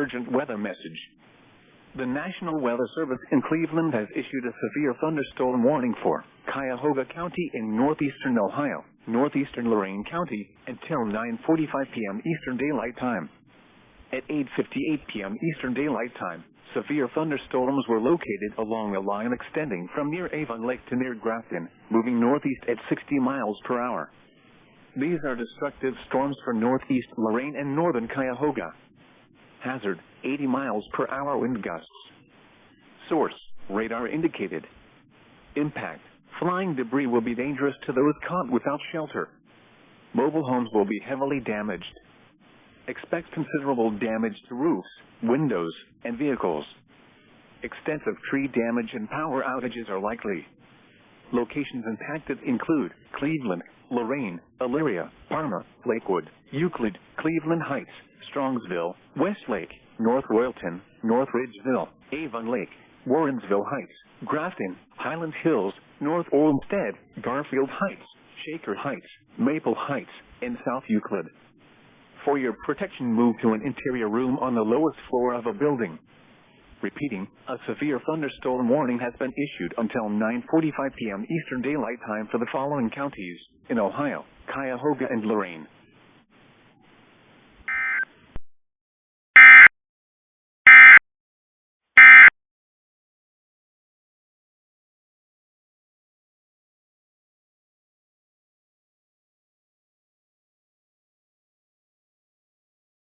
urgent weather message. The National Weather Service in Cleveland has issued a severe thunderstorm warning for Cuyahoga County in northeastern Ohio, northeastern Lorain County, until 9:45 p.m. Eastern Daylight Time. At 8:58 p.m. Eastern Daylight Time, severe thunderstorms were located along a line extending from near Avon Lake to near Grafton, moving northeast at 60 miles per hour. These are destructive storms for northeast Lorain and northern Cuyahoga. Hazard, 80 miles per hour wind gusts. Source, radar indicated. Impact, flying debris will be dangerous to those caught without shelter. Mobile homes will be heavily damaged. Expect considerable damage to roofs, windows, and vehicles. Extensive tree damage and power outages are likely. Locations impacted include Cleveland, Lorain, Elyria, Parma, Lakewood, Euclid, Cleveland Heights, Strongsville, Westlake, North Royalton, North Ridgeville, Avon Lake, Warrensville Heights, Grafton, Highland Hills, North Olmsted, Garfield Heights, Shaker Heights, Maple Heights, and South Euclid. For your protection, move to an interior room on the lowest floor of a building. Repeating, a severe thunderstorm warning has been issued until 9:45 p.m. Eastern Daylight Time for the following counties in Ohio: Cuyahoga and Lorain,